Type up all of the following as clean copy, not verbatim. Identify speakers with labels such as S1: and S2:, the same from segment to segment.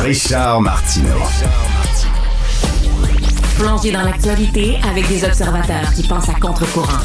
S1: Richard Martineau.
S2: Plongé dans l'actualité avec des observateurs qui pensent à contre-courant.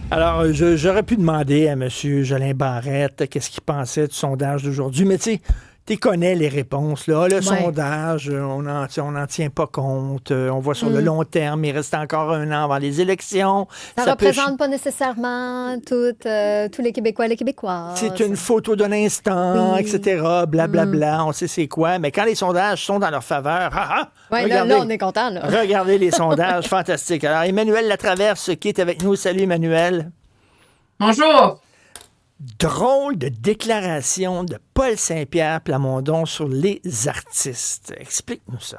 S3: Alors, j'aurais pu demander à M. Jolin Barrette qu'est-ce qu'il pensait du sondage d'aujourd'hui, mais tu sais, tu connais les réponses. Là. Le sondage, on n'en tient pas compte. On voit sur le long terme, il reste encore un an avant les élections.
S4: Ça ne représente pas nécessairement tous les Québécois et les Québécoises.
S3: C'est une photo d'un instant, etc. Blablabla, on sait c'est quoi. Mais quand les sondages sont dans leur faveur, regardez,
S4: là, on est content. Là.
S3: Regardez les sondages, fantastique. Alors, Emmanuel Latraverse qui est avec nous. Salut, Emmanuel.
S5: Bonjour.
S3: Drôle de déclaration de Paul Saint-Pierre Plamondon sur les artistes. Explique-nous ça.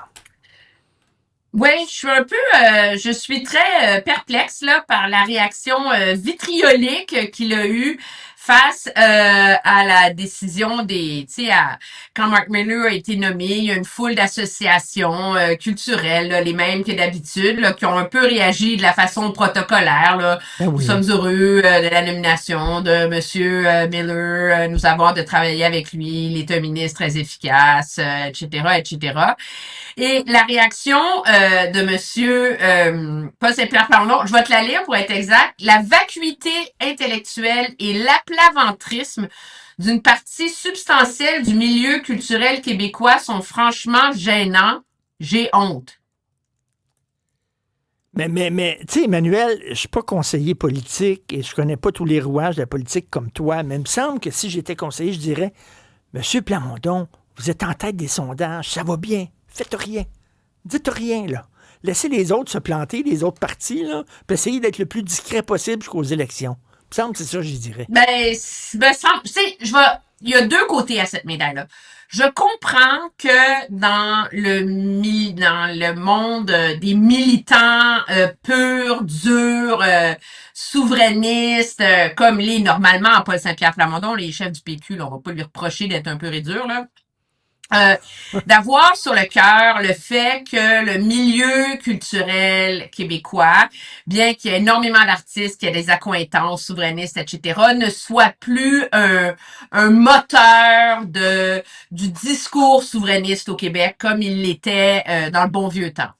S5: Oui, je suis très perplexe là par la réaction vitriolique qu'il a eue face à la décision quand Mark Miller a été nommé, il y a une foule d'associations culturelles, là, les mêmes que d'habitude, là, qui ont un peu réagi de la façon protocolaire. Là. Nous sommes heureux de la nomination de Monsieur Miller. Nous avons hâte de travailler avec lui. Il est un ministre très efficace, etc., etc. Et la réaction de Monsieur Paul Saint-Pierre Plamondon, je vais te la lire pour être exact. La vacuité intellectuelle et l'aplaventrisme d'une partie substantielle du milieu culturel québécois sont franchement gênants. J'ai honte.
S3: Mais tu sais, Emmanuel, je suis pas conseiller politique et je connais pas tous les rouages de la politique comme toi, mais il me semble que si j'étais conseiller, je dirais, Monsieur Plamondon, vous êtes en tête des sondages, ça va bien. Faites rien. Dites rien, là. Laissez les autres se planter, les autres partis, là, puis essayez d'être le plus discret possible jusqu'aux élections. Il me semble que c'est ça que je dirais.
S5: Il y a deux côtés à cette médaille-là. Je comprends que dans le monde des militants purs, durs, souverainistes, comme l'est normalement Paul Saint-Pierre Plamondon, les chefs du PQ, là, on va pas lui reprocher d'être un peu rédur, là. D'avoir sur le cœur le fait que le milieu culturel québécois, bien qu'il y ait énormément d'artistes, qu'il y ait des accointances souverainistes, etc., ne soit plus un moteur du discours souverainiste au Québec comme il l'était dans le bon vieux temps.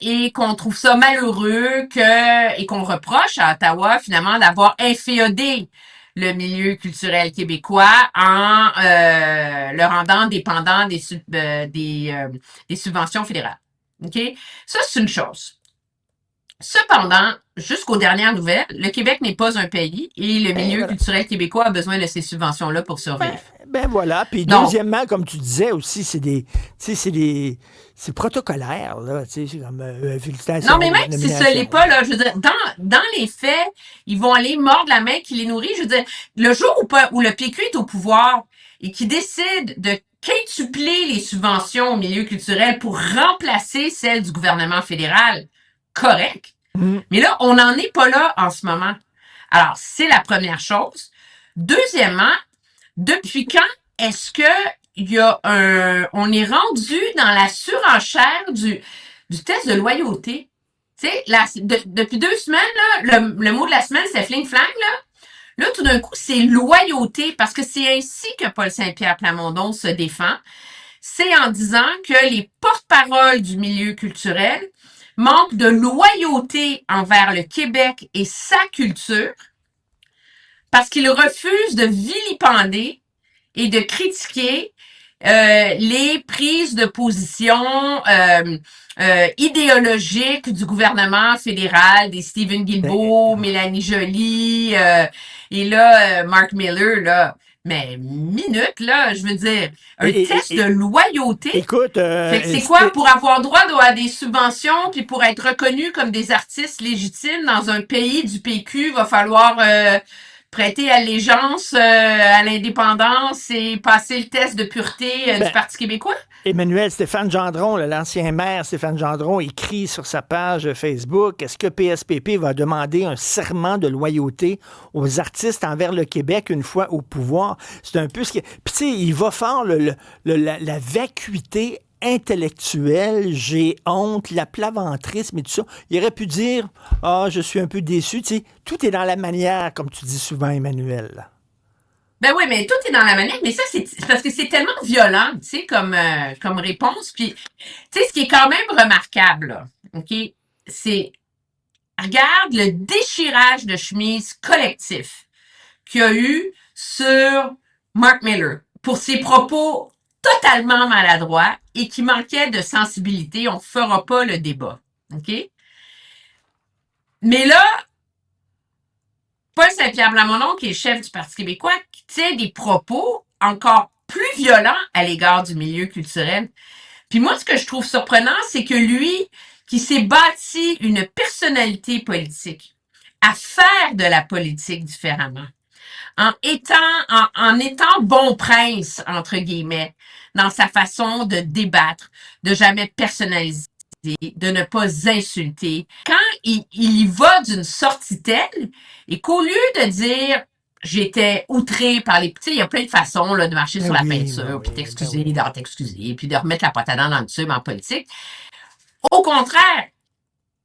S5: Et qu'on trouve ça malheureux et qu'on reproche à Ottawa finalement d'avoir inféodé le milieu culturel québécois en le rendant dépendant des subventions fédérales. OK? Ça, c'est une chose. Cependant, jusqu'aux dernières nouvelles, le Québec n'est pas un pays et le milieu culturel québécois a besoin de ces subventions-là pour survivre.
S3: Ben voilà. Puis deuxièmement, comme tu disais aussi, c'est protocolaire, là. C'est comme
S5: non, mais même si ce n'est pas, là, je veux dire, dans les faits, ils vont aller mordre la main qui les nourrit. Je veux dire, le jour où le PQ est au pouvoir et qui décide de quintupler les subventions au milieu culturel pour remplacer celles du gouvernement fédéral, correct. Mais là, on n'en est pas là en ce moment. Alors, c'est la première chose. Deuxièmement, depuis quand est-ce que on est rendu dans la surenchère du test de loyauté? Tu sais, depuis 2 semaines, là, le mot de la semaine, c'est fling-flang, là. Là, tout d'un coup, c'est loyauté, parce que c'est ainsi que Paul Saint-Pierre Plamondon se défend. C'est en disant que les porte-paroles du milieu culturel manquent de loyauté envers le Québec et sa culture, parce qu'ils refusent de vilipender et de critiquer les prises de position idéologiques du gouvernement fédéral, des Stephen Guilbeault, Mélanie Joly, et là, Mark Miller, là. Mais minute, là, je veux dire, un test de loyauté.
S3: Écoute,
S5: c'est quoi, pour avoir droit à des subventions, puis pour être reconnu comme des artistes légitimes dans un pays du PQ, va falloir prêter allégeance à l'indépendance et passer le test de pureté du Parti québécois?
S3: Emmanuel, Stéphane Gendron, l'ancien maire Stéphane Gendron, écrit sur sa page Facebook, est-ce que PSPP va demander un serment de loyauté aux artistes envers le Québec une fois au pouvoir? C'est un peu ce qui... Puis tu sais, il va faire la vacuité intellectuelle, j'ai honte, l'aplaventrisme et tout ça. Il aurait pu dire, je suis un peu déçu. Tu sais, tout est dans la manière, comme tu dis souvent, Emmanuel.
S5: Ben oui, mais tout est dans la manette, mais ça, c'est parce que c'est tellement violent, tu sais, comme réponse. Puis, tu sais, ce qui est quand même remarquable, là, OK, c'est, regarde le déchirage de chemise collectif qu'il y a eu sur Mark Miller pour ses propos totalement maladroits et qui manquaient de sensibilité. On ne fera pas le débat, OK? Mais là, Paul Saint-Pierre Plamondon, qui est chef du Parti québécois, qui tient des propos encore plus violents à l'égard du milieu culturel. Puis moi, ce que je trouve surprenant, c'est que lui, qui s'est bâti une personnalité politique, à faire de la politique différemment, en étant bon prince, entre guillemets, dans sa façon de débattre, de jamais personnaliser, de ne pas insulter. Quand il y va d'une sortie telle, et qu'au lieu de dire j'étais outré par les... Tu sais, il y a plein de façons là, de marcher sur la peinture, puis t'excuser, d'en t'excuser, puis de remettre la patate dans le tube en politique. Au contraire,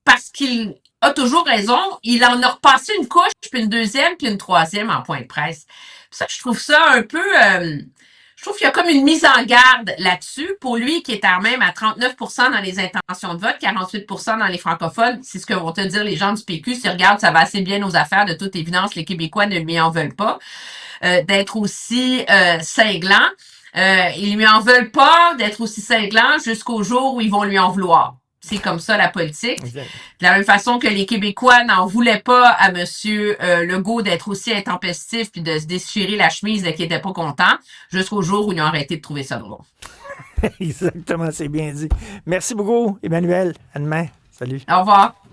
S5: parce qu'il a toujours raison, il en a repassé une couche, puis une deuxième, puis une troisième en point de presse. Ça, je trouve ça un peu... je trouve qu'il y a comme une mise en garde là-dessus. Pour lui, qui est quand même à 39% dans les intentions de vote, 48% dans les francophones, c'est ce que vont te dire les gens du PQ. Si regarde, ça va assez bien aux affaires. De toute évidence, les Québécois ne lui en veulent pas. D'être aussi cinglant. Ils lui en veulent pas d'être aussi cinglant jusqu'au jour où ils vont lui en vouloir. C'est comme ça la politique.
S3: Exact.
S5: De la même façon que les Québécois n'en voulaient pas à M. Legault d'être aussi intempestif puis de se déchirer la chemise et qu'il n'était pas content, jusqu'au jour où ils ont arrêté de trouver ça drôle.
S3: Exactement, c'est bien dit. Merci beaucoup, Emmanuel. À demain. Salut.
S5: Au revoir.